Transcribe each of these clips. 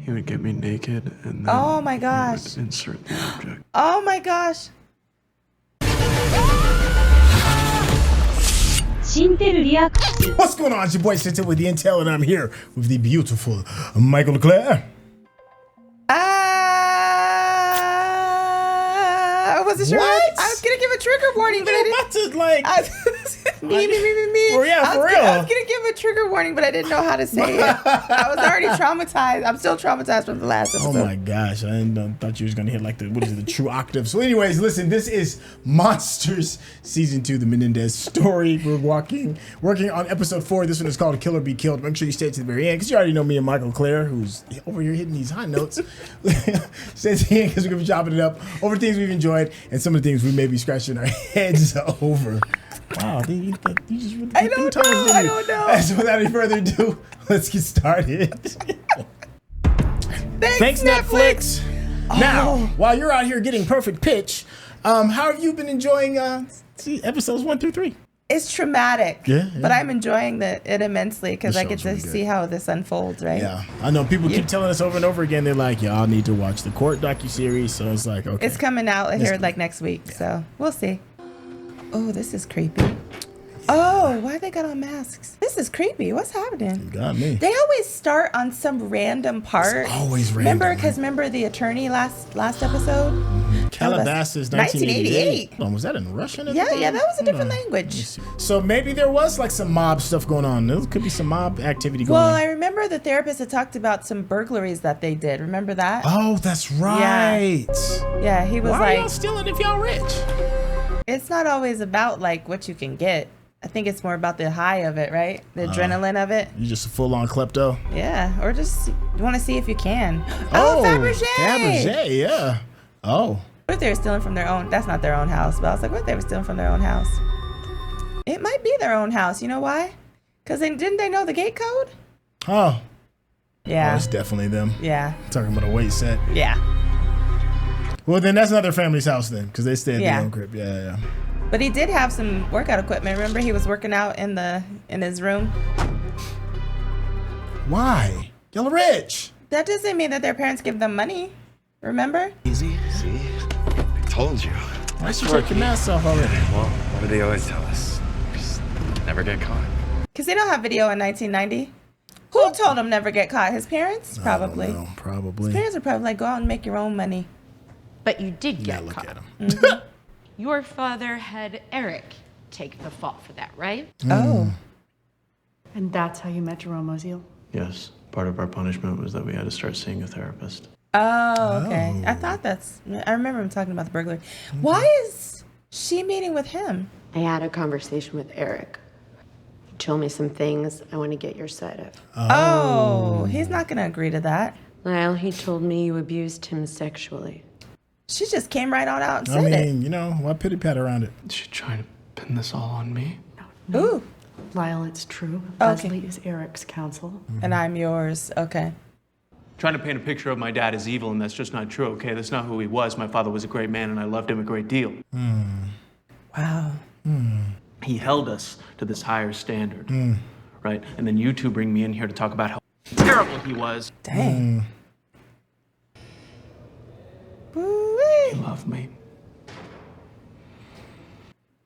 He would get me naked and then oh my gosh. he would insert the object. Oh my gosh. What's going on? It's your boy Syntell with the Intel, and I'm here with the beautiful Mikel-Claire. I wasn't sure. What? I was gonna give a trigger warning, but I didn't. About to like. Me. Well, yeah, for real. I was gonna give a trigger warning, but I didn't know how to say it. I was already traumatized. I'm still traumatized from the last episode. Oh my gosh, I thought you was gonna hit like the true octave. So anyways, listen, this is Monsters Season 2, the Menendez story. We're working on episode 4. This one is called Kill or Be Killed. Make sure you stay to the very end, because you already know me and Mikel-Claire, who's over here hitting these high notes. Stay to the end, because we're gonna be chopping it up over things we've enjoyed and some of the things we may be scratching our heads over. Wow, you just really I don't know. So without any further ado, let's get started. Thanks, Netflix. Now, while you're out here getting perfect pitch, how have you been enjoying episodes 1 through 3? It's traumatic. Yeah. But I'm enjoying it immensely because I get to really see how this unfolds, right? Yeah, I know people keep telling us over and over again. They're like, y'all need to watch the court docuseries. So it's like, okay. It's coming out here like next week, so we'll see. Oh, this is creepy. Oh, why they got on masks? This is creepy. What's happening? You got me. They always start on some random part. It's always random. Remember the attorney last episode? Mm-hmm. Calabasas, 1988. Oh, was that in Russian? Yeah, that was a different language. So maybe there was like some mob stuff going on. There could be some mob activity going on. Well, I remember the therapist had talked about some burglaries that they did. Remember that? Oh, that's right. Yeah, he was Why like, are y'all stealing if y'all rich? it's not always about like what you can get. I think it's more about the high of it, right? The adrenaline of it. You just a full-on klepto? Yeah, or just you want to see if you can. Oh, Fabergé! Fabergé, yeah. Oh. What if they were stealing from their own? That's not their own house, but I was like, what if they were stealing from their own house? It might be their own house. You know why? Because didn't they know the gate code? Oh. Yeah. Oh, it's definitely them. Yeah. Talking about a weight set. Yeah. Well, then that's not their family's house then, because they stay at their own crib. Yeah. But he did have some workout equipment. Remember, he was working out in his room. Why? Y'all are rich. That doesn't mean that their parents give them money. Remember? Easy. See? I told you. Why should you take your mask off already? Well, what do they always tell us? Just never get caught. Because they don't have video in 1990. Who told him never get caught? His parents? Probably. I don't know, probably. His parents are probably like, go out and make your own money. But you did get Look caught. at him. Mm-hmm. Your father had Erik take the fall for that, right? Oh. And that's how you met Jerome Oziel? Yes. Part of our punishment was that we had to start seeing a therapist. Oh, okay. I thought I remember him talking about the burglary. Why is she meeting with him? I had a conversation with Erik. He told me some things I want to get your side of. Oh, he's not going to agree to that. Lyle, he told me you abused him sexually. She just came right on out and said it. You know, why pity pat around it? Is she trying to pin this all on me? No. Ooh. Lyle, it's true. Okay. Leslie is Eric's counsel. And I'm yours. Okay. Trying to paint a picture of my dad as evil, and that's just not true, okay? That's not who he was. My father was a great man, and I loved him a great deal. Wow. He held us to this higher standard, right? And then you two bring me in here to talk about how terrible he was. Dang. He loved me.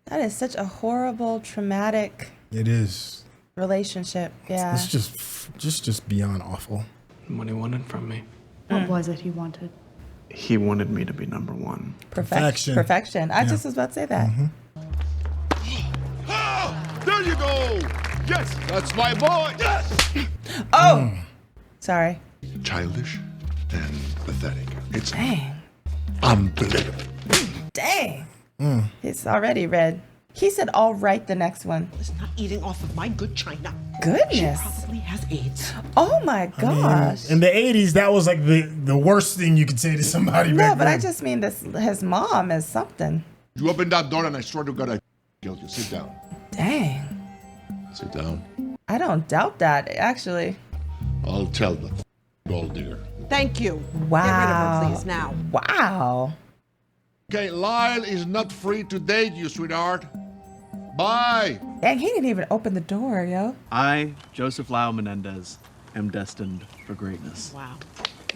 That is such a horrible, traumatic It is. relationship. Yeah. It's just beyond awful. And what he wanted from me. What was it he wanted? He wanted me to be number one. Perfection. Perfection. I just was about to say that. There you go! Yes, that's my boy! Yes! Oh! Sorry. Childish and pathetic. It's Dang. unbelievable. Dang. It's already red. He said, all right, the next one. Is not eating off of my good china. Goodness. She probably has AIDS. Oh my gosh. In the 80s, that was like the worst thing you could say to somebody No, back but then. I just mean this. His mom is something. You open that door and I swear to God I kill you. Sit down. Dang. Sit down. I don't doubt that, actually. I'll tell the gold digger. Thank you. Wow. Get rid of her, please, now. Wow. Okay, Lyle is not free to date you, sweetheart. Bye. Dang, he didn't even open the door, yo. I, Joseph Lyle Menendez, am destined for greatness. Wow.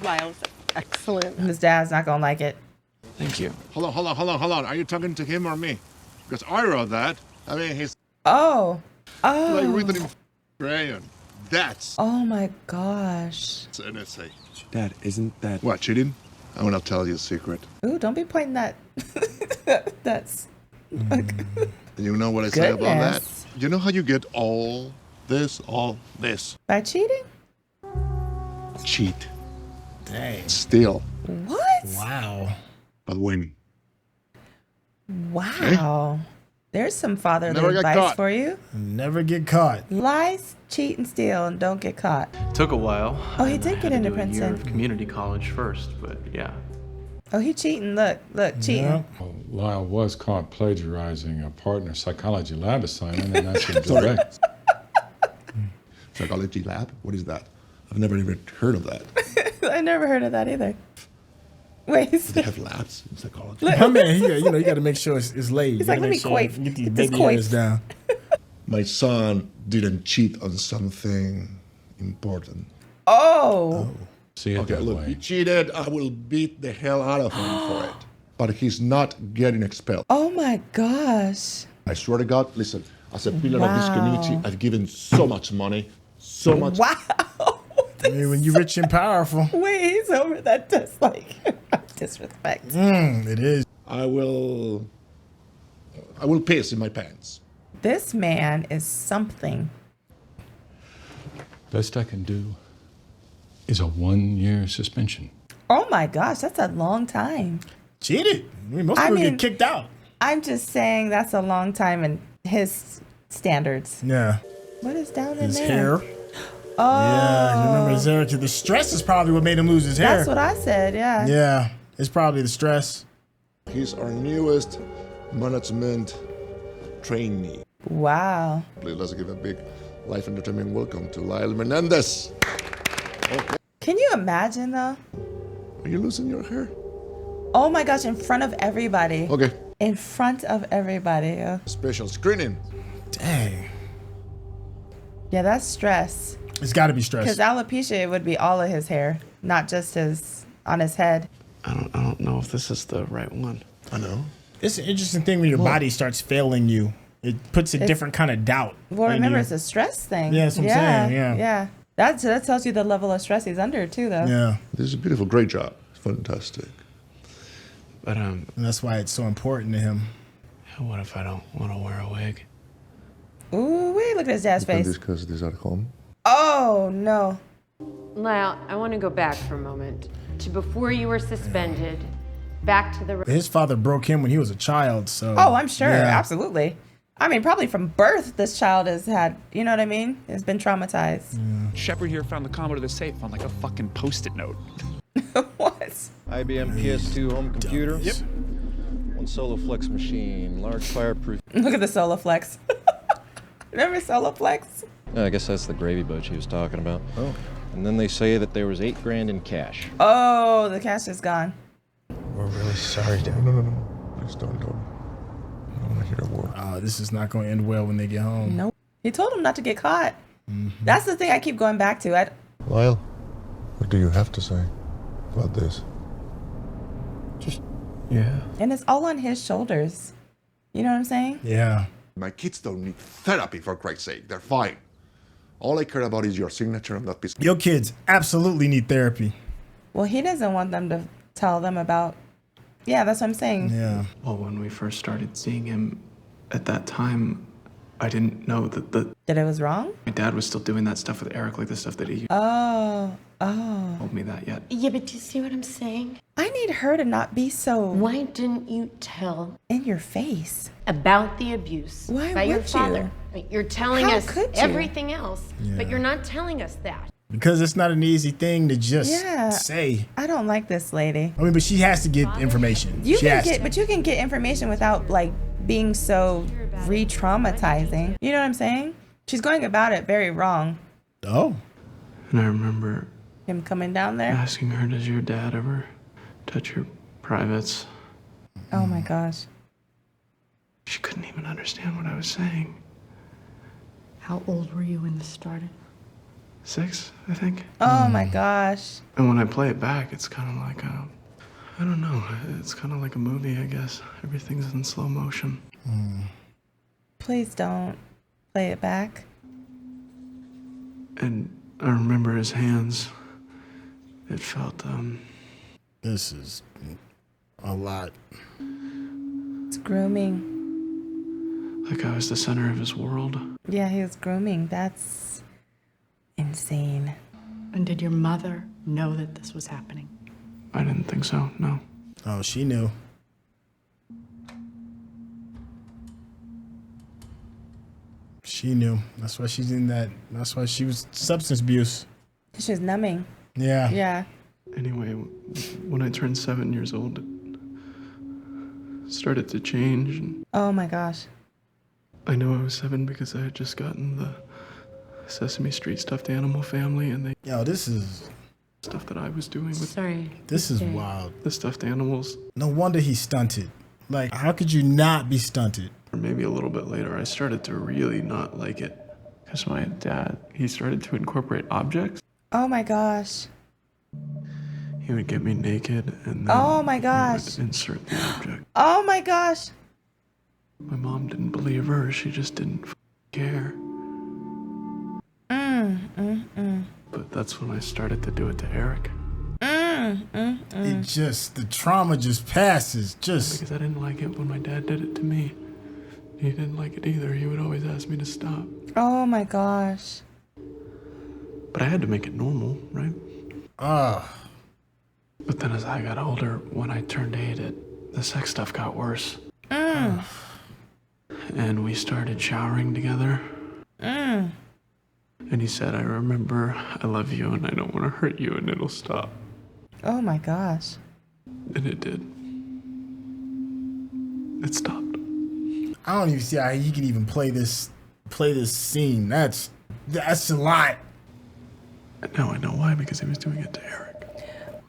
Lyle's excellent. His dad's not gonna like it. Thank you. Hold on. Are you talking to him or me? Because I wrote that. I mean, he's Oh. like Oh. written in crayon. That's Oh my gosh. an essay. Dad, isn't that... What, cheating? I'm gonna tell you a secret. Ooh, don't be pointing that. That's. You know what I say about that? Goodness. You know how you get all this? By cheating? Cheat. Dang. Steal. What? Wow. But win. Wow. There's some fatherly Never get advice caught. for you. Never get caught. Lies, cheat, and steal, and don't get caught. Took a while. Oh, he and did I get had to into do a year Princeton. of community college first, but yeah. Oh, he cheating. Look, cheating. Yeah. Well, Lyle was caught plagiarizing a partner psychology lab assignment, and that's been direct. Psychology lab? What is that? I've never even heard of that. I never heard of that either. Wait, They have labs in psychology. My man, you got to make sure it's laid. He's like, let me quaff. Get these Get this baby hairs quaff. down. My son didn't cheat on something important. Oh. See it Okay, that look, he way. cheated. I will beat the hell out of him for it. But he's not getting expelled. Oh my gosh. I swear to God, listen, as a pillar of this Wow. community, I've given so much money, so much. Wow. I mean, when you're rich and powerful, Wait, he's over that dislike. Disrespect. it is. I will piss in my pants. This man is something. Best I can do is a 1-year suspension. Oh my gosh, that's a long time. Cheated. I mean, most I people mean- get kicked out. I'm just saying that's a long time in his standards. Yeah. What is down in His there? hair. Oh, Yeah, you remember his hair? The stress is probably what made him lose his hair. that's what I said. Yeah. Yeah, it's probably the stress. He's our newest management trainee. Wow. Please, let's give a big life entertainment welcome to Lyle Menendez. Can you imagine though? Are you losing your hair? Oh my gosh, in front of everybody. Okay. In front of everybody. Special screening. Dang. Yeah, that's stress. It's got to be Because stress. alopecia would be all of his hair, not just on his head. I don't know if this is the right one. I know. It's an interesting thing when your body starts failing you. It puts a different kind of doubt. Well, in remember, you. it's a stress thing. Yeah, that's what I'm saying, yeah. Yeah. That tells you the level of stress he's under, too, though. Yeah, This is a beautiful, great job. Fantastic. But and that's why it's so important to him. what if I don't want to wear a wig? Ooh, wait, look at his dad's Can face. discuss this at home. Oh, no. Lyle, I want to go back for a moment to before you were suspended, back to the. His father broke him when he was a child, so. Oh, I'm sure. Yeah. Absolutely. I mean, probably from birth, this child has had, you know what I mean? Has been traumatized. Shepard here found the commode of the safe on like a fucking post-it note. What? IBM PS2 home computer. Yep. One Soloflex machine, large fireproof. Look at the Soloflex. Remember Soloflex? I guess that's the gravy boat she was talking about. Oh. And then they say that there was $8,000 in cash. Oh, the cash is gone. We're really sorry, Dad. No. Please don't. I don't want to hear a word. This is not going to end well when they get home. Nope. He told him not to get caught. That's the thing I keep going back to. Lyle, what do you have to say about this? Yeah. And it's all on his shoulders. You know what I'm saying? Yeah. My kids don't need therapy, for Christ's sake. They're fine. All I care about is your signature on that piece. Your kids absolutely need therapy. Well, he doesn't want them to tell them about. Yeah, that's what I'm saying. Yeah. Well, when we first started seeing him, at that time, I didn't know that That it was wrong? my dad was still doing that stuff with Eric, like the stuff that he Oh. told me that yet. Yeah, but do you see what I'm saying? I need her to not be so Why didn't you tell in your face. about the abuse Why by your would you? father? You're telling How us could you? everything else, but you're not telling us that. Because it's not an easy thing to just say. I don't like this lady. I mean, but she has to get information. You she can has get, to. but you can get information without like being so re-traumatizing. You know what I'm saying? She's going about it very wrong. Oh. And I remember Him coming down there. asking her, does your dad ever touch your privates? Oh my gosh. She couldn't even understand what I was saying. How old were you when this started? 6, I think. Oh my gosh. And when I play it back, it's kind of like, I don't know. It's kind of like a movie, I guess. Everything's in slow motion. Please don't play it back. And I remember his hands. It felt, This is a lot. It's grooming. like I was the center of his world. Yeah, he was grooming. That's insane. And did your mother know that this was happening? I didn't think so, no. Oh, she knew. She knew. That's why she's in that. That's why she was substance abuse. She was numbing. Yeah. Yeah. Anyway, when I turned 7 years old, it started to change. And Oh my gosh. I know I was 7 because I had just gotten the Sesame Street stuffed animal family, and they Yo, this is stuff that I was doing with Sorry. this is wild. the stuffed animals. No wonder he's stunted. Like, how could you not be stunted? Or maybe a little bit later, I started to really not like it because my dad, he started to incorporate objects. Oh my gosh. He would get me naked and then Oh my he gosh. would insert the object. Oh my gosh. My mom didn't believe her. She just didn't care. But that's when I started to do it to Erik. It just, the trauma just passes. Just Because I didn't like it when my dad did it to me. He didn't like it either. He would always ask me to stop. Oh my gosh. But I had to make it normal, right? But then as I got older, when I turned 8, the sex stuff got worse. And we started showering together. And he said, I remember I love you and I don't want to hurt you and it'll stop. Oh my gosh. And it did. It stopped. I don't even see how he can even play this scene. That's a lot. And now I know why, because he was doing it to Erik.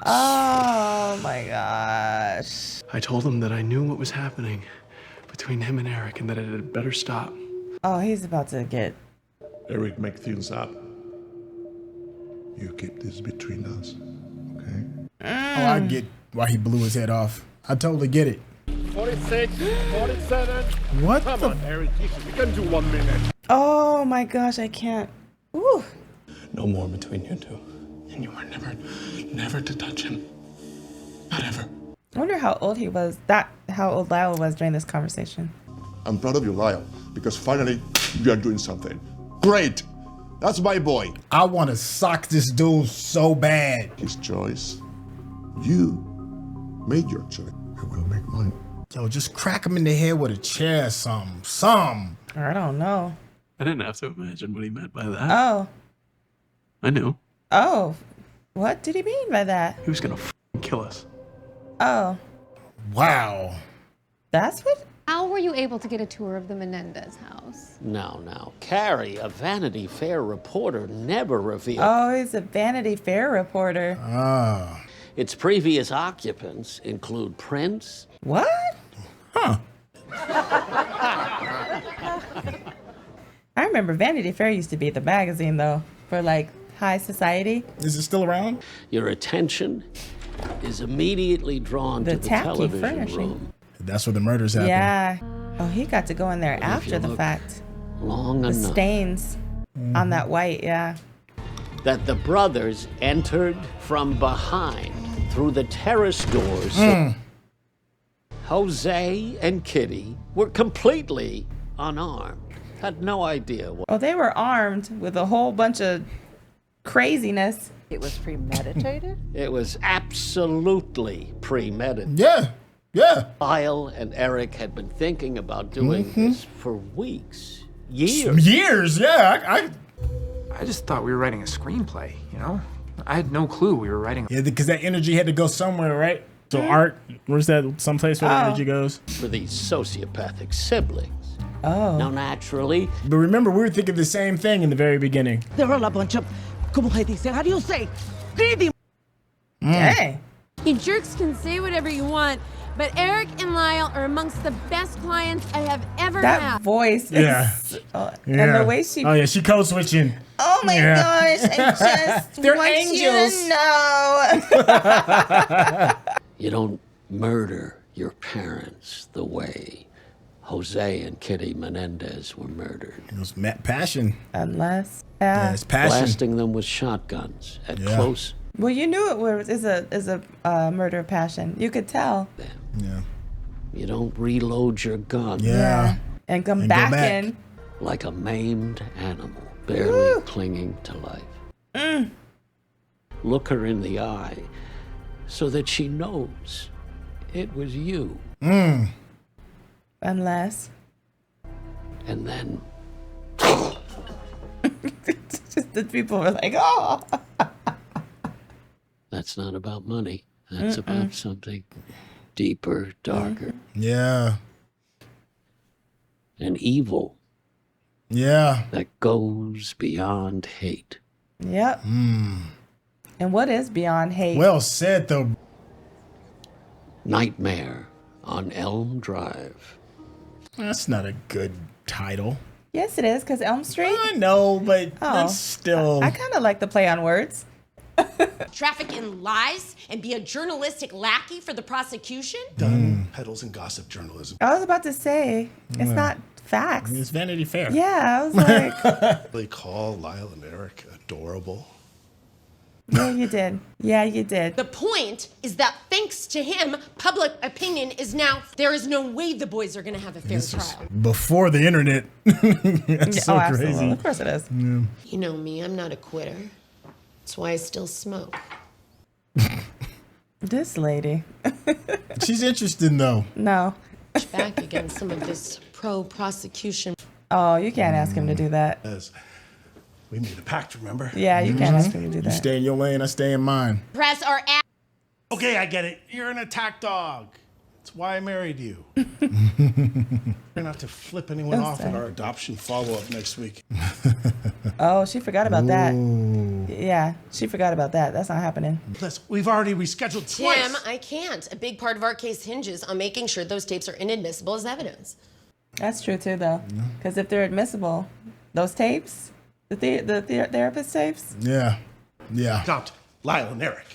Oh my gosh. I told him that I knew what was happening between him and Erik and that it had better stop. Oh, he's about to get. Erik, make things up. You keep this between us, okay? Oh, I get why he blew his head off. I totally get it. 46, 47. What Come the? on, Erik. You can do 1 minute. Oh my gosh, I can't. Ooh. No more between you two. And you are never to touch him. Not ever. I wonder how old he was. How old Lyle was during this conversation. I'm proud of you, Lyle, because finally you are doing something. Great! That's my boy. I want to sock this dude so bad. His choice. You made your choice. I will make mine. Yo, just crack him in the head with a chair or something. Or I don't know. I didn't have to imagine what he meant by that. Oh. I knew. Oh. What did he mean by that? He was gonna kill us. Oh. Wow. That's what? How were you able to get a tour of the Menendez house? Now, Carrie, a Vanity Fair reporter, never revealed. Oh, he's a Vanity Fair reporter. Ah. Its previous occupants include Prince. What? Huh. I remember Vanity Fair used to be the magazine, though, for like high society. Is it still around? Your attention is immediately drawn The to the tacky television furnishing. room. That's where the murders happen. Yeah. Oh, he got to go in there If after you the look fact. Long The enough stains on that white, yeah. that the brothers entered from behind through the terrace doors. Jose and Kitty were completely unarmed. Had no idea what. Oh, they were armed with a whole bunch of craziness. It was premeditated? It was absolutely premeditated. Yeah. Lyle and Erik had been thinking about doing this for weeks, years. Years, yeah. I just thought we were writing a screenplay, you know? I had no clue we were writing. Yeah, because that energy had to go somewhere, right? So art, where's that someplace where the energy goes? For these sociopathic siblings. Oh. Now, naturally. But remember, we were thinking the same thing in the very beginning. They're all a bunch of, como se dice, how do you say? Greedy. Hey. You jerks can say whatever you want, but Erik and Lyle are amongst the best clients I have ever That had. voice. Yeah. And the way she. Oh yeah, she code switching. Oh my gosh! I just They're want angels. you to know. You don't murder your parents the way Jose and Kitty Menendez were murdered. It was passion. Unless. Yeah, it's passion. Blasting them with shotguns at close. Well, you knew it was is a murder of passion. You could tell. Yeah. You don't reload your gun. Yeah. And come back, go back. in. Like a maimed animal, barely clinging to life. Look her in the eye so that she knows it was you. Unless. And then Just the people were like, oh. that's not about money. That's about something deeper, darker, Yeah. and evil Yeah. that goes beyond hate. Yep. And what is beyond hate? Well said though. Nightmare on Elm Drive. That's not a good title. Yes, it is, because Elm Street. I know, but that's still. I kind of like the play on words. Traffic in lies and be a journalistic lackey for the prosecution? Done peddles and gossip journalism. I was about to say, it's not facts. It's Vanity Fair. Yeah, I was like, They call Lyle and Erik adorable. yeah, you did. Yeah, you did. The point is that thanks to him, public opinion is now, there is no way the boys are going to have a fair trial. Before the internet. That's so absolutely. crazy. Of course it is. You know me, I'm not a quitter. That's why I still smoke. This lady. She's interesting though. No. Back against some of this pro-prosecution. Oh, you can't ask him to do that. As we made a pact, remember? Yeah, you can't ask him to do You that. stay in your lane, I stay in mine. Press our ass. Okay, I get it. You're an attack dog. That's why I married you. We're not to flip anyone off in our adoption follow-up next week. Oh, she forgot about that. Yeah, she forgot about that. That's not happening. Plus, we've already rescheduled Tim, twice. I can't. A big part of our case hinges on making sure those tapes are inadmissible as evidence. That's true too, though. Because if they're admissible, those tapes, the therapist tapes. Yeah. Yeah. Adopt Lyle and Erik.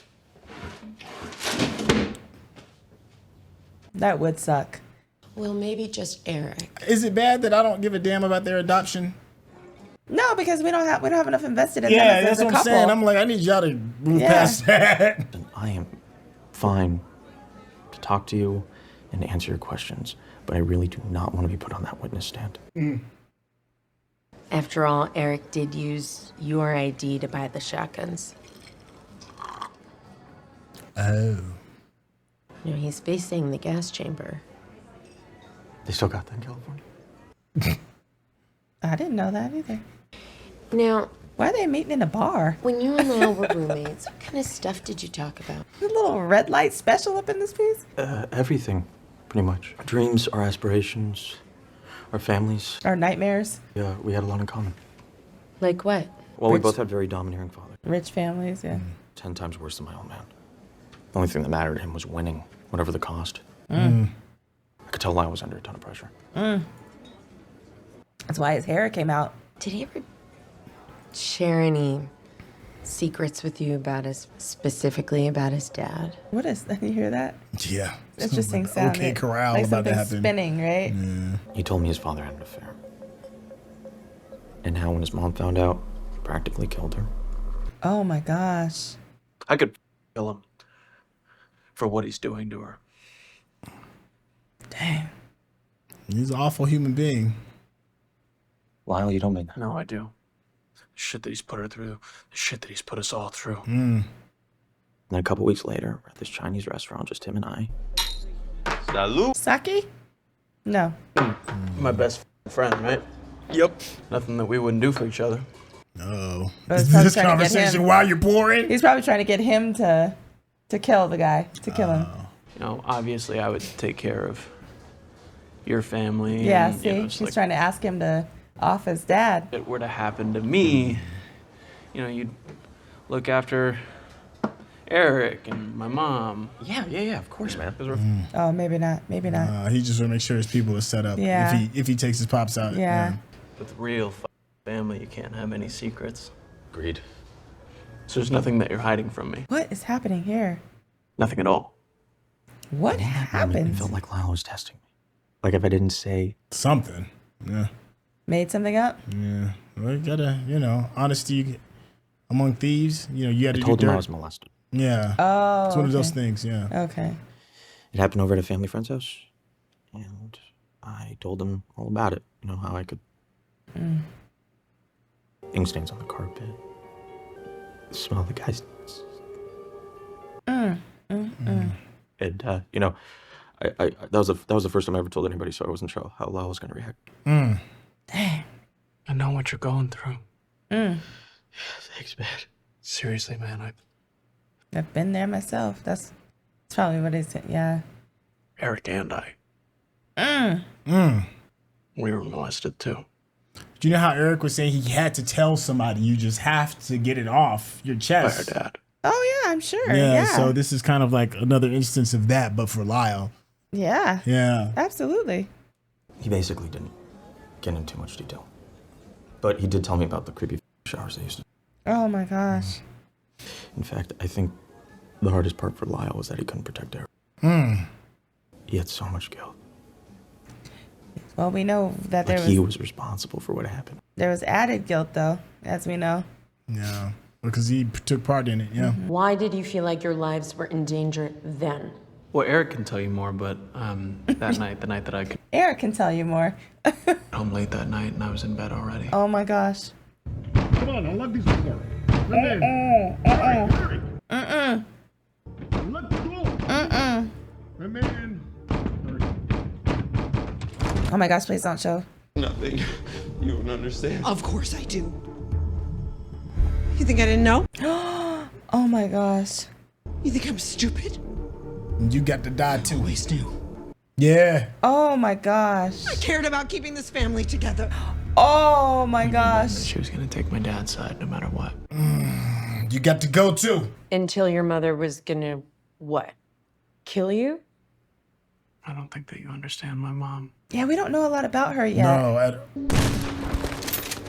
That would suck. Well, maybe just Erik. Is it bad that I don't give a damn about their adoption? No, because we don't have enough invested in them Yeah, as that's a what I'm couple. saying. I'm like, I need y'all to move past that. I am fine to talk to you and answer your questions, but I really do not want to be put on that witness stand. After all, Erik did use your ID to buy the shotguns. Oh. You know, he's facing the gas chamber. They still got that in California? I didn't know that either. Now, why are they meeting in a bar? When you and Lyle were roommates, what kind of stuff did you talk about? The little red light special up in this piece? Everything, pretty much. Our dreams, our aspirations, our families. Our nightmares? Yeah, we had a lot in common. Like what? Well, we both had very domineering fathers. Rich families, yeah. 10 times worse than my own man. The only thing that mattered to him was winning, whatever the cost. Mm. I could tell Lyle was under a ton of pressure. Mm. That's why his hair came out. Did he ever share any secrets with you about specifically about his dad? What is that? You hear that? Yeah. Interesting sound. Okay, corral like about to something happen. spinning, right? Yeah. He told me his father had an affair. And now when his mom found out, he practically killed her. Oh my gosh. I could kill him for what he's doing to her. Dang. He's an awful human being. Lyle, you don't mean that. No, I do. The shit that he's put her through, the shit that he's put us all through. Mm. Then a couple weeks later, we're at this Chinese restaurant, just him and I. Salud. Sake? No. My best friend, right? Yep. Nothing that we wouldn't do for each other. No. But it's probably This trying to get conversation him- while you're pouring? He's probably trying to get him to kill the guy, to kill him. You know, obviously I would take care of your family. Yeah, and, see? you know, it's He's like, trying to ask him to off his dad. if it were to happen to me, you know, you'd look after Erik and my mom. Yeah, of course, man. Oh, maybe not. Maybe not. He just want to make sure his people are set up. Yeah. If he takes his pops out. Yeah. With real family, you can't have any secrets. Agreed. So there's nothing that you're hiding from me. What is happening here? Nothing at all. What It happened? felt like Lyle was testing me. Like if I didn't say something. Yeah. Made something up? Yeah. Well, you gotta, honesty among thieves. You gotta I told do him I dirt. was molested. Yeah. Oh. It's one of those okay. things, yeah. Okay. It happened over at a family friend's house. And I told him all about it. How I could... Ink stains on the carpet. The smell of the guy's... And, I that was the first time I ever told anybody, so I wasn't sure how Lyle was going to react. Dang. I know what you're going through. Thanks, man. Seriously, man, I've been there myself. That's probably what it said. Yeah. Erik and I. We were molested too. Do you know how Erik was saying he had to tell somebody? You just have to get it off your chest. By her dad. Oh, yeah, I'm sure. Yeah, so this is kind of like another instance of that, but for Lyle. Yeah. Yeah. Absolutely. He basically didn't get into too much detail. But he did tell me about the creepy showers they used to. Oh, my gosh. In fact, I think the hardest part for Lyle was that he couldn't protect Erik. He had so much guilt. Well, we know that He was responsible for what happened. there was added guilt, though, as we know. Yeah, because he took part in it, yeah. Why did you feel like your lives were in danger then? Well, Erik can tell you more, but that night, the night that I could Erik can tell you more. home late that night and I was in bed already. Oh, my gosh. Come on, unlock these doors. Let the door. Remain. Oh, my gosh, please don't show. Nothing. You don't understand. Of course I do. You think I didn't know? Oh, my gosh. You think I'm stupid? You got to die too. Always knew. Yeah. Oh, my gosh. I cared about keeping this family together. Oh, my gosh. She was gonna take my dad's side no matter what. You got to go too. Until your mother was gonna, what? Kill you? I don't think that you understand my mom. Yeah, we don't know a lot about her yet. No,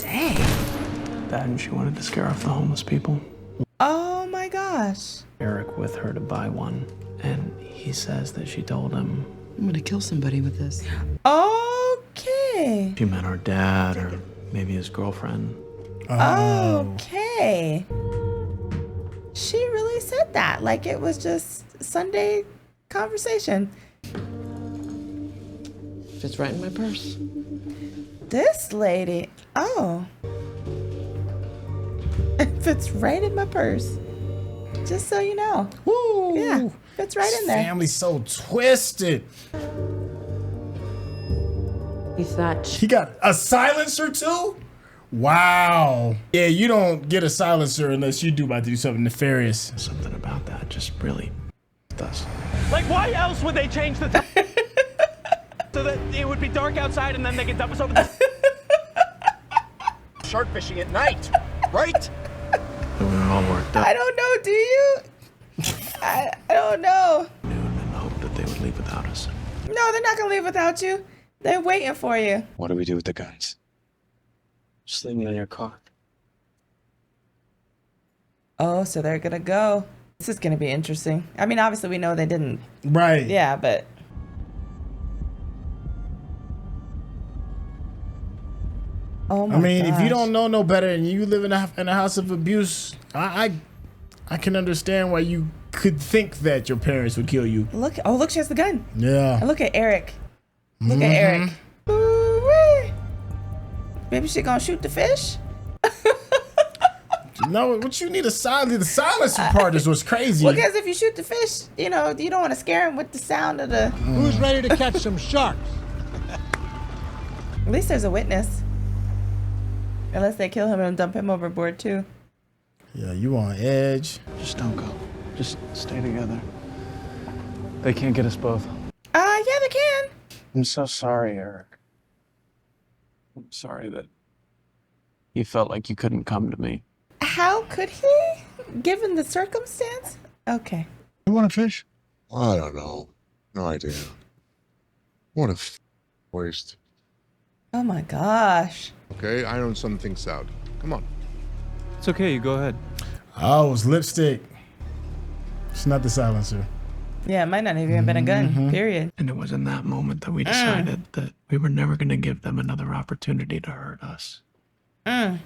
Dang. That and she wanted to scare off the homeless people. Oh, my gosh. Erik with her to buy one, and he says that she told him I'm gonna kill somebody with this. Okay. she meant her dad or maybe his girlfriend. Okay. She really said that. Like it was just Sunday conversation. Fits right in my purse. This lady. Oh. It fits right in my purse. Just so you know. Woo. Yeah. Fits right in there. Family's so twisted. You thought He got a silencer too? Wow. Yeah, you don't get a silencer unless you about to do something nefarious. Something about that just really does. Like, why else would they change the time? So that it would be dark outside and then they could dump us over the... Shark fishing at night, right? We were all worked up. I don't know, do you? I don't know. In the hope that they would leave without us. No, they're not gonna leave without you. They're waiting for you. What do we do with the guns? Just leave me in your car. Oh, so they're gonna go. This is gonna be interesting. I mean, obviously we know they didn't. Right. Yeah, but. Oh my I mean, if you gosh. don't know no better and you live in a house of abuse, I can understand why you could think that your parents would kill you. Look, oh look, she has the gun. Yeah. And look at Erik. Look at Erik. Ooh-wee. Maybe she gonna shoot the fish? No, what you need the silencer part is what's crazy. Well, because if you shoot the fish, you know, you don't want to scare him with the sound of the... Who's ready to catch some sharks? At least there's a witness. Unless they kill him and dump him overboard too. Yeah, you on edge. Just don't go. Just stay together. They can't get us both. Yeah, they can. I'm so sorry, Erik. I'm sorry that you felt like you couldn't come to me. How could he, given the circumstance? Okay. You want a fish? I don't know. No idea. What a waste. Oh my gosh. Okay, iron some things out. Come on. It's okay, you go ahead. Oh, it was lipstick. It's not the silencer. Yeah, it might not have even been a gun, period. And it was in that moment that we decided that we were never going to give them another opportunity to hurt us. Oh,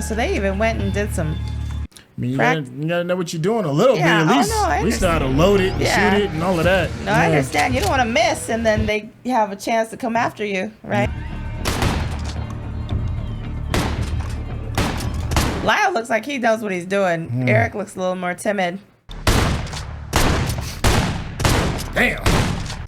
so they even went and did some. I mean, you gotta know what you're doing a little bit. At least, at least know how to load it and shoot it and all of that. No, I understand. You don't want to miss, and then they have a chance to come after you, right? Lyle looks like he knows what he's doing. Erik looks a little more timid. Damn.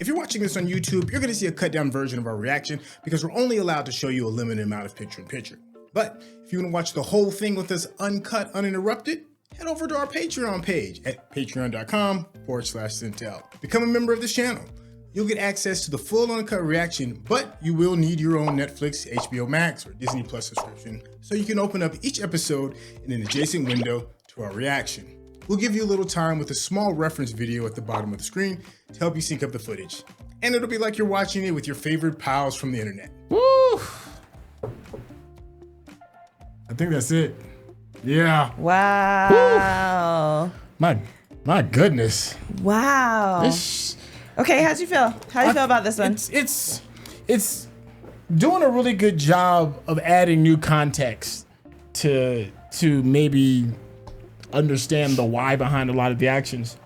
If you're watching this on YouTube, you're gonna see a cut down version of our reaction because we're only allowed to show you a limited amount of picture-in-picture. But if you wanna watch the whole thing with us uncut, uninterrupted, head over to our Patreon page at patreon.com/Syntell. Become a member of this channel. You'll get access to the full uncut reaction, but you will need your own Netflix, HBO Max, or Disney Plus subscription so you can open up each episode in an adjacent window to our reaction. We'll give you a little time with a small reference video at the bottom of the screen to help you sync up the footage. And it'll be like you're watching it with your favorite pals from the internet. Woo! I think that's it. Yeah. Wow. Woo. My goodness. Wow. Okay, how'd you feel? How do you feel about this one? It's doing a really good job of adding new context to maybe understand the why behind a lot of the actions.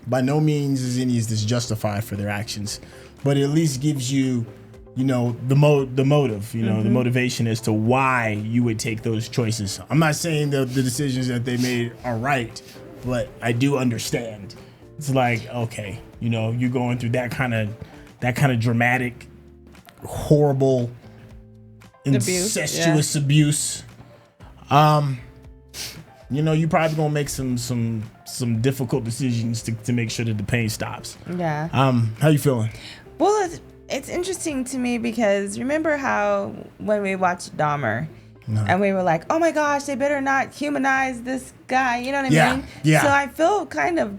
By no means is any of this justified for their actions, but it at least gives you, the motive, the motivation as to why you would take those choices. I'm not saying the decisions that they made are right, but I do understand. It's like, okay, you're going through that kind of dramatic, horrible, incestuous abuse. You probably gonna make some difficult decisions to make sure that the pain stops. Yeah. How you feeling? Well, it's interesting to me because remember how when we watched Dahmer and we were like, oh my gosh, they better not humanize this guy. You know what I mean? Yeah. So I feel kind of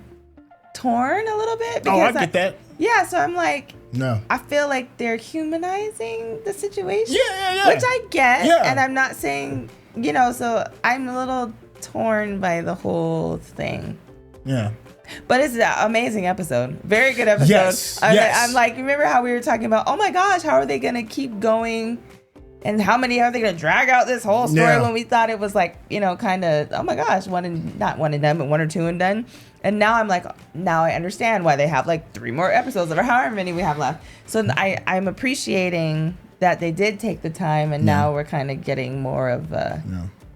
torn a little bit. Because I get that. Yeah, so I'm like, no. I feel like they're humanizing the situation. Yeah. Which I get. Yeah. And I'm not saying, so I'm a little torn by the whole thing. Yeah. But it's an amazing episode. Very good episode. Yes. I'm like, remember how we were talking about, oh my gosh, how are they going to keep going? And how many are they going to drag out this whole story when we thought it was like, kind of, oh my gosh, not one and done, but 1 or 2 and done. And now I'm like, now I understand why they have like 3 more episodes or however many we have left. So I'm appreciating that they did take the time and now we're kind of getting more of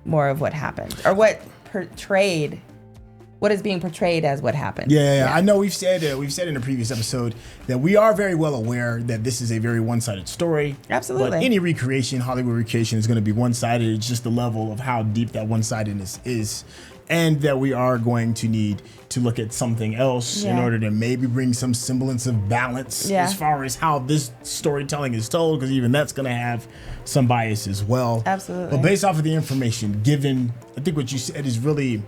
what happened or what is being portrayed as what happened. Yeah. I know we've said in a previous episode that we are very well aware that this is a very one-sided story. Absolutely. But any recreation, Hollywood recreation, is going to be one-sided. It's just the level of how deep that one-sidedness is. And that we are going to need to look at something else in order to maybe bring some semblance of balance as far as how this storytelling is told, because even that's going to have some bias as well. Absolutely. But based off of the information given, I think what you said is really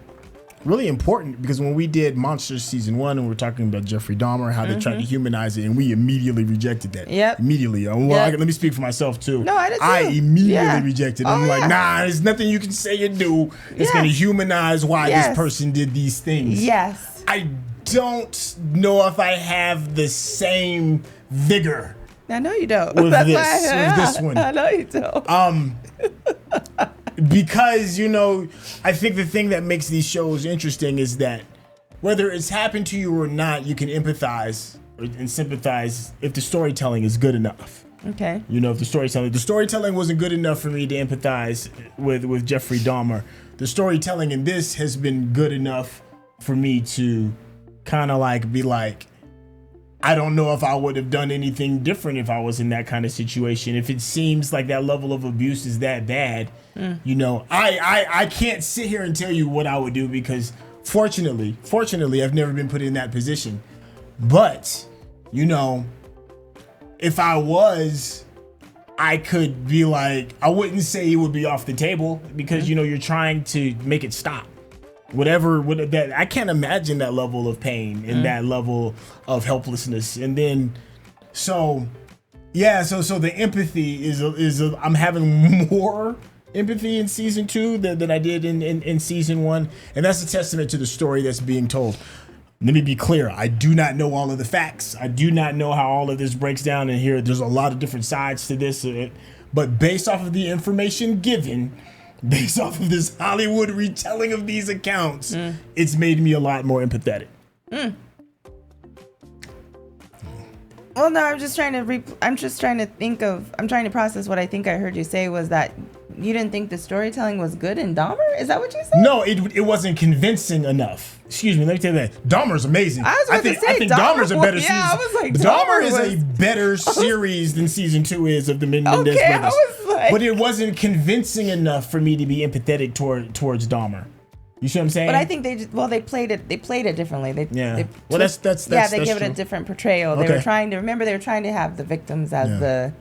important, because when we did Monsters season 1 and we were talking about Jeffrey Dahmer, how they tried to humanize it, and we immediately rejected that. Immediately. Let me speak for myself too. No, I did too. I immediately rejected it. I'm like, nah, there's nothing you can say or do. It's going to humanize why this person did these things. Yes. I don't know if I have the same vigor. I know you don't. With this one. I know you don't. Because, I think the thing that makes these shows interesting is that whether it's happened to you or not, you can empathize and sympathize if the storytelling is good enough. Okay. If the storytelling wasn't good enough for me to empathize with Jeffrey Dahmer, the storytelling in this has been good enough for me to kind of like be like, I don't know if I would have done anything different if I was in that kind of situation. If it seems like that level of abuse is that bad, I can't sit here and tell you what I would do, because fortunately, I've never been put in that position. But, if I was, I could be like, I wouldn't say it would be off the table, because, you're trying to make it stop. that I can't imagine that level of pain and that level of helplessness. And then, so the empathy is I'm having more empathy in season 2 than I did in season 1, and that's a testament to the story that's being told. Let me be clear. I do not know all of the facts. I do not know how all of this breaks down in here. There's a lot of different sides to this, but based off of the information given, based off of this Hollywood retelling of these accounts, it's made me a lot more empathetic. Well, no, I'm trying to process what I think I heard you say was that you didn't think the storytelling was good in Dahmer? Is that what you said? No, it wasn't convincing enough. Excuse me, let me tell you that. Dahmer's amazing. I think Dahmer's a better season. I was like, Dahmer is a better series than season 2 is of the Menendez brothers. I was like, but it wasn't convincing enough for me to be empathetic towards Dahmer. You see what I'm saying? But I think they played it differently. They give it a different portrayal. They were trying to have the victims as the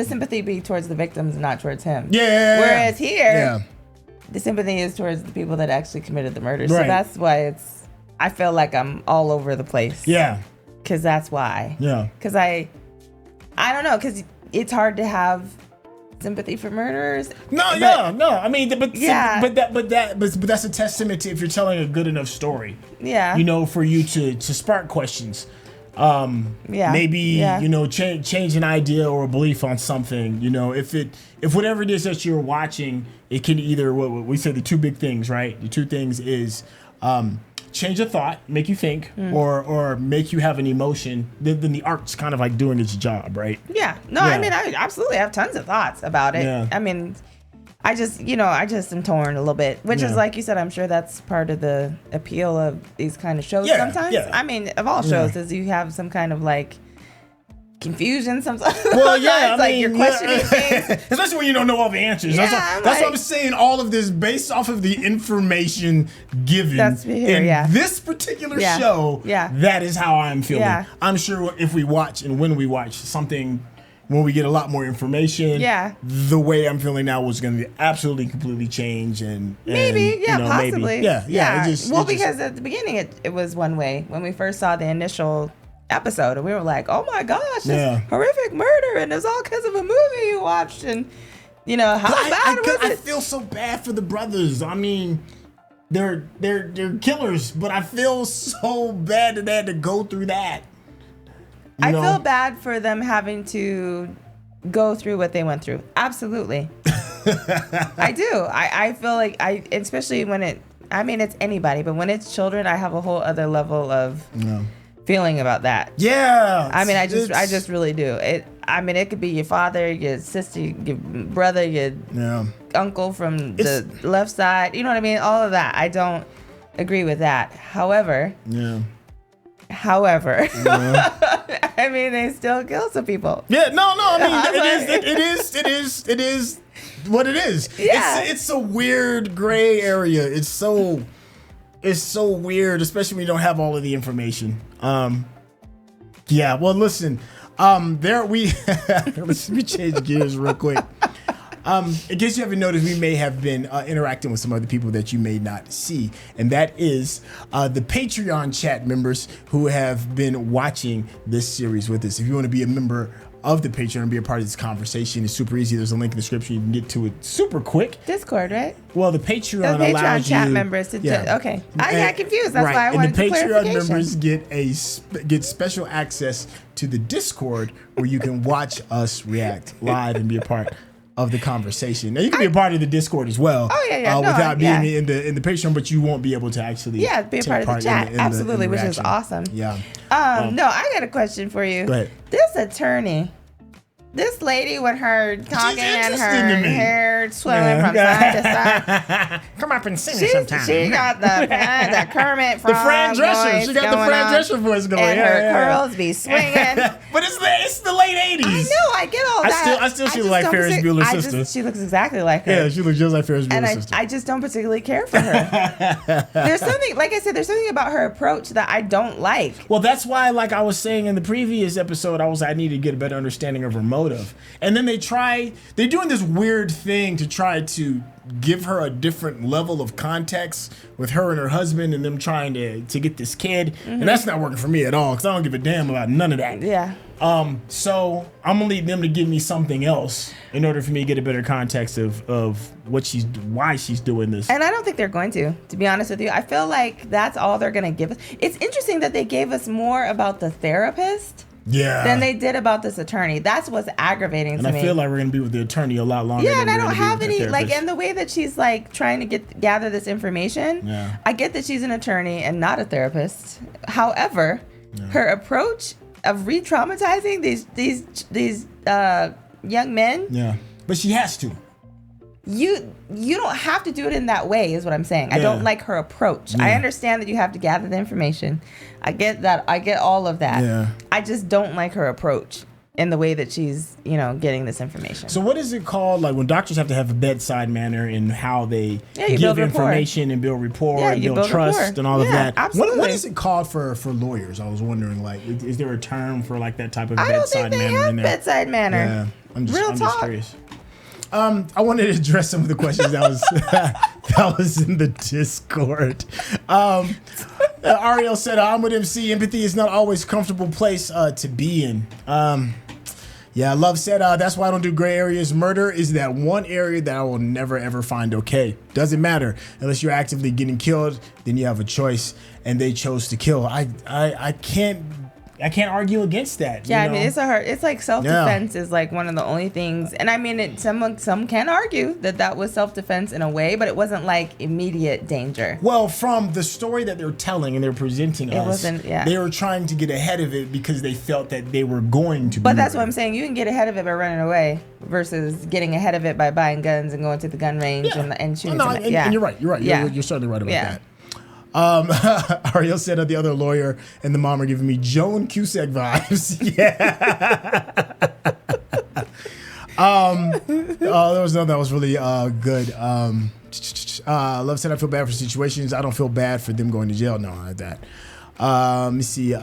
sympathy be towards the victims and not towards him. Yeah. Whereas here, the sympathy is towards the people that actually committed the murder. So that's why I feel like I'm all over the place. Yeah. Because that's why. Yeah. Because I don't know. Because it's hard to have sympathy for murderers. No. I mean, but that's a testament to if you're telling a good enough story. Yeah. For you to spark questions. Maybe change an idea or a belief on something. If whatever it is that you're watching, it can either what we said the two big things, right? The two things is change a thought, make you think, or make you have an emotion. Then the art's kind of like doing its job, right? Yeah. No, I mean, I absolutely have tons of thoughts about it. Yeah. I mean, I just am torn a little bit, which is like you said, I'm sure that's part of the appeal of these kind of shows sometimes. Yeah. I mean, of all shows, is you have some kind of like confusion sometimes. Well, yeah, it's you're questioning things. Especially when you don't know all the answers. Yeah, that's what I'm saying. All of this based off of the information given in this particular show. Yeah. That is how I'm feeling. Yeah. I'm sure if we watch and when we watch something, when we get a lot more information, the way I'm feeling now was going to absolutely completely change and maybe, possibly. Maybe. Yeah. Because at the beginning it was one way when we first saw the initial episode and we were like, oh my gosh, this horrific murder, and it's all because of a movie you watched, and how bad was it? I feel so bad for the brothers. I mean, they're killers, but I feel so bad that they had to go through that. I feel bad for them having to go through what they went through. Absolutely. I do. I feel like especially when it's anybody, but when it's children, I have a whole other level of feeling about that. Yeah. I mean, I just really do. It could be your father, your sister, your brother, your uncle from the left side. You know what I mean? All of that. I don't agree with that. However, I mean, they still kill some people. Yeah, no. I mean, it is what it is. Yeah. It's a weird gray area. It's so weird, especially when you don't have all of the information. Yeah. Well, listen. Let me change gears real quick. In case you haven't noticed, we may have been interacting with some other people that you may not see, and that is the Patreon chat members who have been watching this series with us. If you want to be a member of the Patreon and be a part of this conversation, it's super easy. There's a link in the description. You can get to it super quick. Discord, right? Well, the Patreon allows chat you, members to okay. I got confused. That's why I wanted the clarification. Patreon members get special access to the Discord where you can watch us react live and be a part of the conversation. Now you can be a part of the Discord as well. Oh yeah. Without being in the Patreon, but you won't be able to actually be a part of the chat. Absolutely, which is awesome. Yeah. No, I got a question for you. Go ahead. This attorney, this lady with her talking and her hair swelling from side to side. Come up and see me sometime. She got the Kermit frog the Fran Drescher. She got the Fran Drescher voice going. And her curls be swinging. But it's the late 80s. I know, I get all that. I still feel like Ferris Bueller's sister. She looks exactly like her. Yeah, she looks just like Ferris Bueller's sister. I just don't particularly care for her. There's something, like I said, there's something about her approach that I don't like. Well, that's why, like I was saying in the previous episode, I need to get a better understanding of her motive. And then they're doing this weird thing to try to give her a different level of context with her and her husband and them trying to get this kid. And that's not working for me at all because I don't give a damn about none of that. Yeah. So I'm gonna need them to give me something else in order for me to get a better context of why she's doing this. And I don't think they're going to be honest with you. I feel like that's all they're gonna give us. It's interesting that they gave us more about the therapist than they did about this attorney. That's what's aggravating to me. And I feel like we're gonna be with the attorney a lot longer. Yeah, and I don't have any and the way that she's like trying to gather this information. Yeah. I get that she's an attorney and not a therapist. However, her approach of re-traumatizing these young men. Yeah, but she has to. You don't have to do it in that way, is what I'm saying. I don't like her approach. I understand that you have to gather the information. I get that. I get all of that. Yeah. I just don't like her approach in the way that she's, getting this information. So what is it called? Like when doctors have to have a bedside manner in how they give build information and build rapport and build trust rapport. and all of that. Absolutely. What is it called for lawyers? I was wondering, like, is there a term for like that type of I don't bedside think they manner have in there? bedside manner. Yeah, I'm Real just talk. curious. I wanted to address some of the questions that was in the Discord. Ariel said, "I'm with MC. Empathy is not always a comfortable place to be in." Yeah, Love said, "That's why I don't do gray areas. Murder is that one area that I will never ever find okay. Doesn't matter unless you're actively getting killed. Then you have a choice, and they chose to kill. I can't argue against that. Yeah, I mean, it's like self-defense is like one of the only things. And I mean, some can argue that was self-defense in a way, but it wasn't like immediate danger. Well, from the story that they're telling and they're presenting us, yeah. They were trying to get ahead of it because they felt that they were going to be But that's murdered. what I'm saying. You can get ahead of it by running away versus getting ahead of it by buying guns and going to the gun range and shooting. And you're right. Yeah. You're certainly right about that. Ariel said the other lawyer and the mom are giving me Joan Cusack vibes. Yeah. There was none that was really good. Love said I feel bad for situations. I don't feel bad for them going to jail. No, not that. Let me see.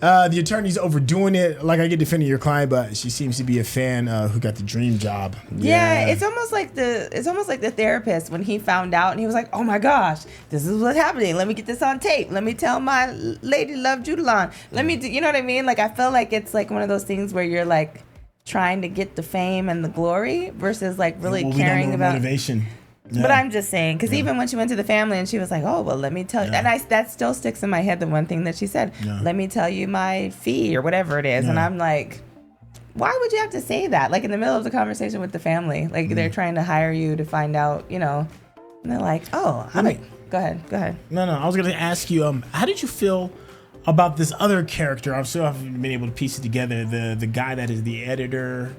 The attorney's overdoing it. Like, I get defending your client, but she seems to be a fan who got the dream job. Yeah, it's almost like the therapist when he found out and he was like, "Oh my gosh, this is what's happening. Let me get this on tape. Let me tell my lady love Judalon. Let me do," you know what I mean? Like, I feel like it's like one of those things where you're like trying to get the fame and the glory versus like really caring about motivation. Yeah. But I'm just saying, because even when she went to the family and she was like, "Oh, well, let me tell you," and that still sticks in my head. The one thing that she said, "Let me tell you my fee," or whatever it is, and I'm like, why would you have to say that? Like in the middle of the conversation with the family, like they're trying to hire you to find out, and they're like, "Oh, go ahead." No, I was gonna ask you, how did you feel about this other character? I still haven't been able to piece it together. The guy that is the editor.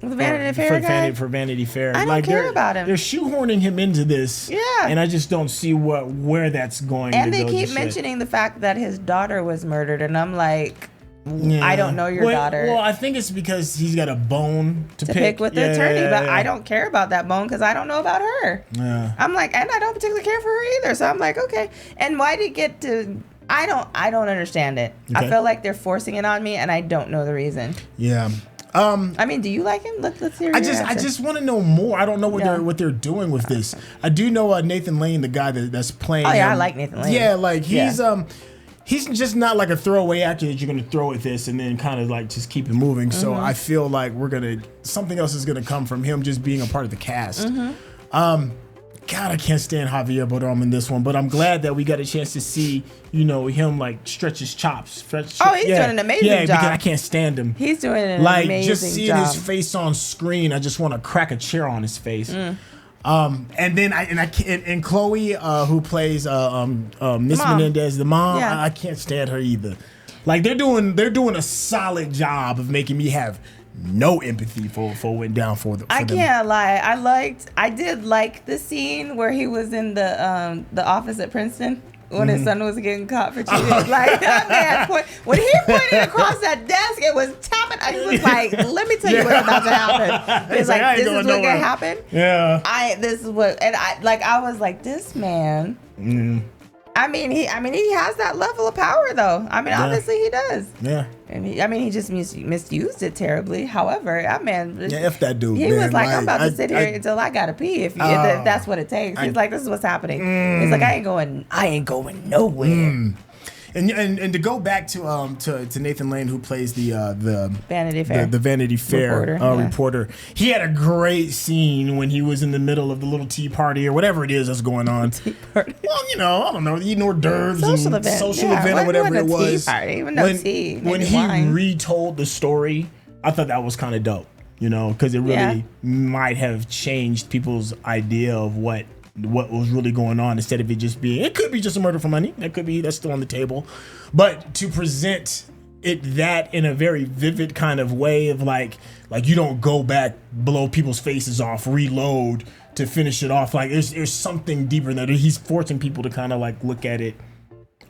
The Vanity Fair guy? For Vanity Fair. I don't care about him. They're shoehorning him into this. Yeah. And I just don't see where that's going and to go. And they keep mentioning the fact that his daughter was murdered, and I'm like, I don't know your daughter. Well, I think it's because he's got a bone to pick with the attorney, but I don't care about that bone because I don't know about her. Yeah. I'm like, and I don't particularly care for her either. So I'm like, okay. And why did it get to... I don't understand it. Okay. I feel like they're forcing it on me, and I don't know the reason. Yeah. I mean, do you like him? Let's hear. I just want to know more. I don't know what they're doing with this. I do know Nathan Lane, the guy that's playing. Oh yeah, him. I like Nathan Lane. Yeah, like he's just not like a throwaway actor that you're gonna throw at this and then kind of like just keep it moving. So I feel like something else is gonna come from him just being a part of the cast. God, I can't stand Javier Bardem in this one, but I'm glad that we got a chance to see, him like stretch his chops. He's doing an amazing job. Yeah, because I can't stand him. He's doing an amazing job. Just seeing his face on screen, I just want to crack a chair on his face. And then Chloe, who plays Miss Menendez, the mom, I can't stand her either. Like they're doing a solid job of making me have no empathy for what went down for them. I can't lie. I did like the scene where he was in the office at Princeton when his son was getting caught for cheating. Like that man, when he pointed across that desk, it was tapping. I was like, "Let me tell you what's about to happen." It's like, this is what's gonna happen. Yeah. This is what, and I was like, this man. I mean, he has that level of power, though. I mean, obviously he does. Yeah. And he just misused it terribly. However, that man, F that dude. He man. was like, I'm about to sit here until I gotta pee. If that's what it takes. He's like, this is what's happening. He's like, I ain't going nowhere. And to go back to Nathan Lane, who plays the Vanity Fair, the Vanity Fair reporter, he had a great scene when he was in the middle of the little tea party or whatever it is that's going on. Tea party. Well, I don't know, eating hors d'oeuvres social event or whatever it was. Tea party, even no tea. When he retold the story, I thought that was kind of dope. Because it really might have changed people's idea of what was really going on, instead of it just being, it could be just a murder for money. That's still on the table. But to present it that in a very vivid kind of way of like you don't go back, blow people's faces off, reload to finish it off. Like there's something deeper than that. He's forcing people to kind of like look at it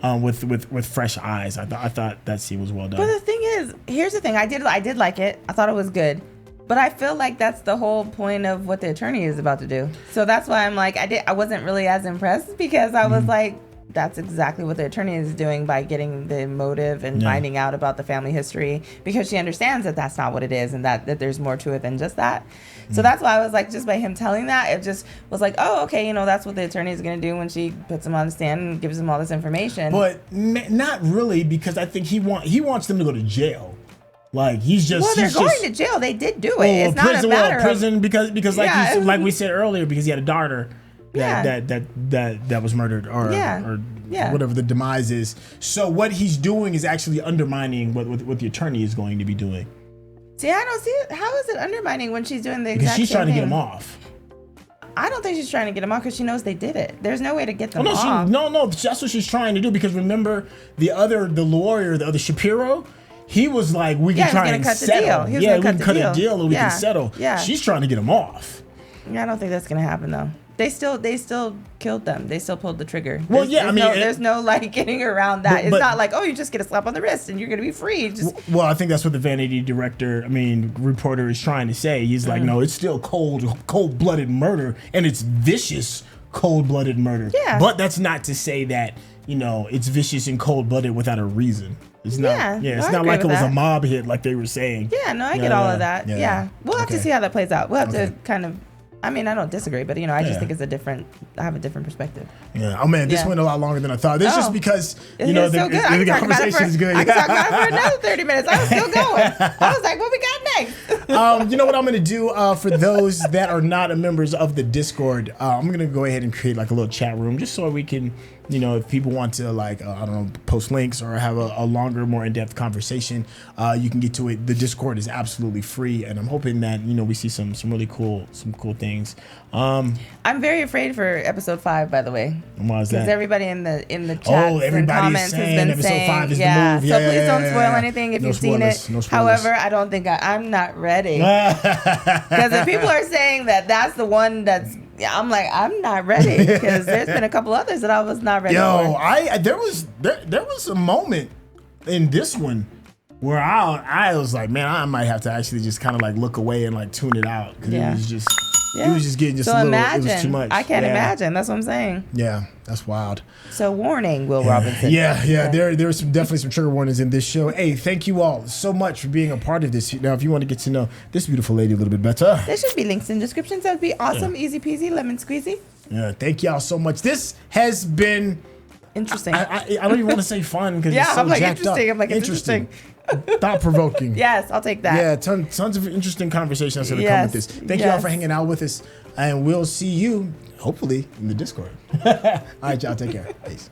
with fresh eyes. I thought that scene was well done. But the thing is, here's the thing. I did like it. I thought it was good. But I feel like that's the whole point of what the attorney is about to do. So that's why I'm like, I wasn't really as impressed, because I was like, that's exactly what the attorney is doing by getting the motive and finding out about the family history, because she understands that that's not what it is, and that there's more to it than just that. So that's why I was like, just by him telling that, it just was like, oh, okay, that's what the attorney is going to do when she puts him on the stand and gives him all this information. But not really, because I think he wants them to go to jail. Like they're going to jail. They did do it. It's not a matter of prison because like we said earlier, because he had a daughter that was murdered or whatever the demise is. So what he's doing is actually undermining what the attorney is going to be doing. See, I don't see it. How is it undermining when she's doing the exact because she's same trying to thing? get him off. I don't think she's trying to get him off because she knows they did it. There's no way to get them off. No, that's what she's trying to do. Because remember, the lawyer, the other Shapiro, he was like, we can try and settle. We can cut a deal and we can settle. Yeah. She's trying to get him off. Yeah, I don't think that's gonna happen though. They still killed them. They still pulled the trigger. There's no like getting around that. It's not like, oh, you just get a slap on the wrist and you're gonna be free. I think that's what the Vanity reporter is trying to say. He's like, no, it's still cold-blooded murder, and it's vicious cold-blooded murder. Yeah. But that's not to say that it's vicious and cold-blooded without a reason. It's not. It's not like it was a mob hit like they were saying. Yeah, no, I get all of that. Yeah. We'll have to see how that plays out. We'll have to kind of. I mean, I don't disagree, but I just think I have a different perspective. Yeah. Oh man, this went a lot longer than I thought. This just because the conversation is good. I can talk about it for another 30 minutes. I was still going. I was like, what we got next? You know what I'm gonna do for those that are not members of the Discord? I'm gonna go ahead and create like a little chat room just so we can. If people want to post links or have a longer, more in-depth conversation, you can get to it. The Discord is absolutely free, and I'm hoping that we see some really cool things. I'm very afraid for episode 5, by the way. Why is that? Because everybody in the chats and comments has been episode saying, 5 is the move. So please don't spoil anything if you've seen it. No spoilers. However, I don't think I'm not ready. Because if people are saying that's the one I'm like, I'm not ready, because there's been a couple others that I was not ready for. There was a moment in this one where I was like, man, I might have to actually just kind of like look away and like tune it out, because it was just it was just getting just a little. It was too much. I can't imagine. That's what I'm saying. Yeah, that's wild. So warning, Will Robinson. There's definitely some trigger warnings in this show. Hey, thank you all so much for being a part of this. Now, if you want to get to know this beautiful lady a little bit better, there should be links in descriptions. That would be awesome. Easy peasy, lemon squeezy. Yeah, thank y'all so much. This has been interesting. I don't even want to say fun because it's so I'm like jacked interesting. up. I'm like interesting. Thought-provoking. Yes, I'll take that. Yeah, tons of interesting conversations that's going to come with this. Thank you all for hanging out with us, and we'll see you hopefully in the Discord. All right, y'all, take care. Peace.